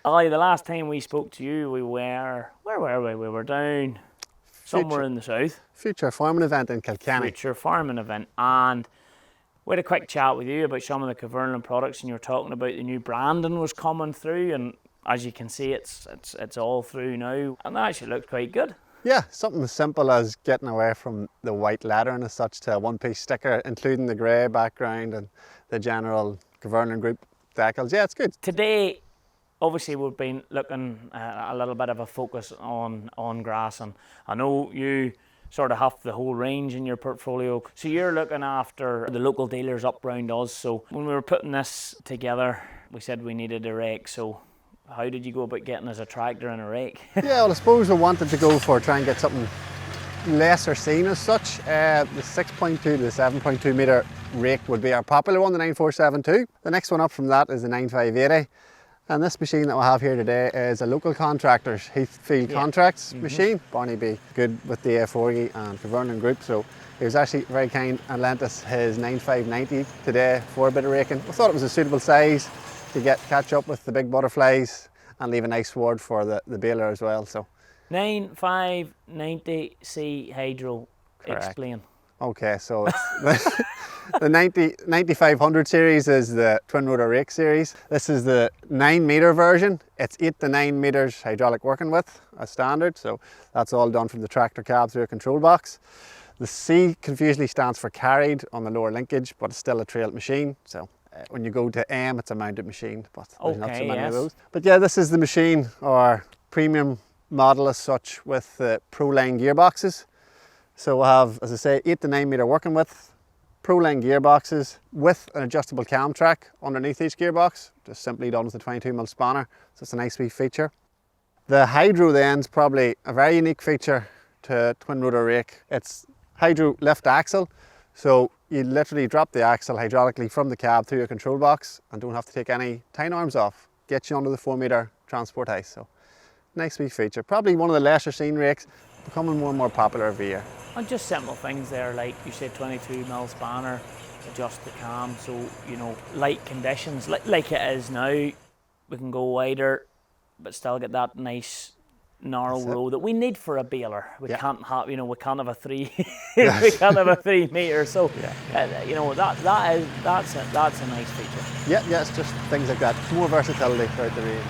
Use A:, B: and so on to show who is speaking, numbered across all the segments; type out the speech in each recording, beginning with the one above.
A: Ollie, the last time we spoke to you, where were we? We were down somewhere in the south.
B: Future farming event in Kilkenny.
A: Future farming event, and we had a quick chat with you about some of the Kverneland products, and you were talking about the new branding was coming through, and as you can see, it's all through now, and that actually looks quite good.
B: Yeah, something as simple as getting away from the white lettering as such to a one-piece sticker, including the grey background and the general Kverneland Group decals. Yeah, it's good.
A: Today, obviously, we've been looking at a little bit of a focus on grass, and I know you sort of have the whole range in your portfolio. So you're looking after the local dealers up round us. So when we were putting this together, we said we needed a rake. So how did you go about getting us a tractor and a rake?
B: Yeah, well, I suppose we wanted to go for try and get something lesser seen as such. The 6.2 to the 7.2 metre rake would be our popular one, the 9472. The next one up from that is the 9580. And this machine that we have here today is a local contractor's Heathfield Contracts machine. Barney be good with the A40 and Kverneland Group, so he was actually very kind and lent us his 9590 today for a bit of raking. We thought it was a suitable size to catch up with the big butterflies and leave a nice sward for the baler as well. So
A: 9590C hydro.
B: Correct.
A: Explain.
B: Okay, so it's the 9500 series is the twin rotor rake series. This is the 9 metre version. It's 8 to 9 metres hydraulic working width as standard, so that's all done from the tractor cab through a control box. The C confusingly stands for carried on the lower linkage, but it's still a trailed machine. So when you go to M, it's a mounted machine, but there's not so many of those. But yeah, this is the machine, or premium model as such, with the ProLine gearboxes. So we'll have, as I say, 8 to 9 metre working width, ProLine gearboxes with an adjustable cam track underneath each gearbox, just simply done with a 22mm spanner, so it's a nice wee feature. The hydro then is probably a very unique feature to twin rotor rake. It's hydro lift axle, so you literally drop the axle hydraulically from the cab through a control box and don't have to take any tying arms off. Gets you under the 4 metre transport height, so nice wee feature. Probably one of the lesser seen rakes, becoming more and more popular every year.
A: And just simple things there, like you said, 22mm spanner, adjust the cam, so you know, light conditions, like it is now, we can go wider, but still get that nice narrow row that we need for a baler. We can't have, we can't have a 3, we can't have a 3 metre. So, you know, that's a nice feature.
B: Yeah, it's just things like that. More versatility throughout the range.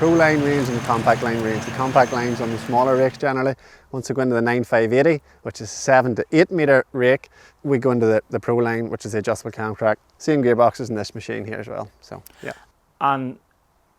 B: Pro line range and the compact line range. The compact line's on the smaller rakes generally. Once we go into the 9580, which is a 7 to 8 metre rake, we go into the Pro line, which is the adjustable cam crack. Same gearboxes in this machine here as well. So yeah.
A: And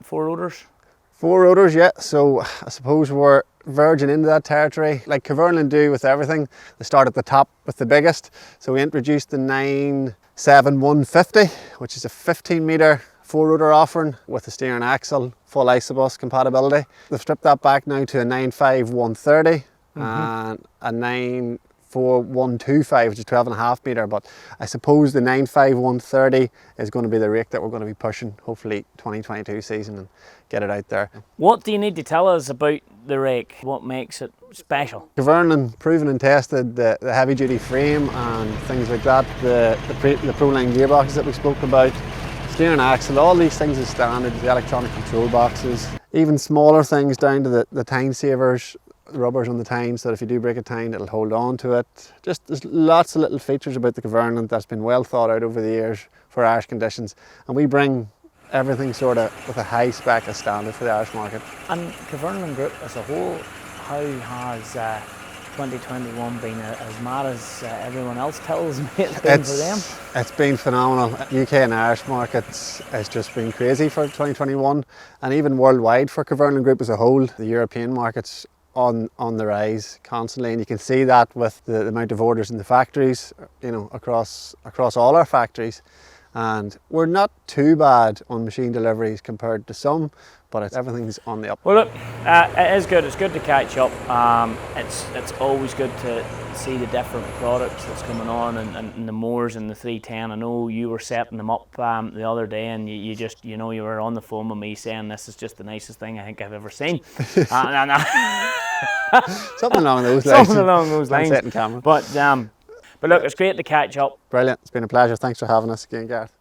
A: 4 rotors?
B: 4 rotors, yeah. So I suppose we're verging into that territory. Like Kverneland do with everything, they start at the top with the biggest. So we introduced the 97150, which is a 15 metre 4 rotor offering with a steering axle, full isobus compatibility. They've stripped that back now to a 95130 and a 94125, which is 12.5 metre. But I suppose the 95130 is going to be the rake that we're going to be pushing, hopefully 2022 season, and get it out there.
A: What do you need to tell us about the rake? What makes it special?
B: Kverneland proven and tested the heavy duty frame and things like that, the Pro line gearboxes that we spoke about, steering axle, all these things are standard, the electronic control boxes, even smaller things down to the tine savers, the rubbers on the tine, so that if you do break a tine it'll hold on to it. Just there's lots of little features about the Kverneland that's been well thought out over the years for Irish conditions, and we bring everything sort of with a high spec as standard for the Irish market.
A: And Kverneland Group as a whole, how has 2021 been as mad as everyone else tells me it's been for them?
B: It's been phenomenal. UK and Irish markets has just been crazy for 2021, and even worldwide for Kverneland Group as a whole. The European markets on the rise constantly, and you can see that with the amount of orders in the factories, you know, across all our factories. And we're not too bad on machine deliveries compared to some, but everything's on the up.
A: Well, look, it is good. It's good to catch up. It's always good to see the different products that's coming on, and the mowers and the 310. I know you were setting them up the other day, and you just, you know, you were on the phone with me saying this is just the nicest thing I think I've ever seen.
B: Something along those lines.
A: Something along those lines.
B: Setting camera.
A: But look, it's great to catch up.
B: Brilliant. It's been a pleasure. Thanks for having us again, Gareth.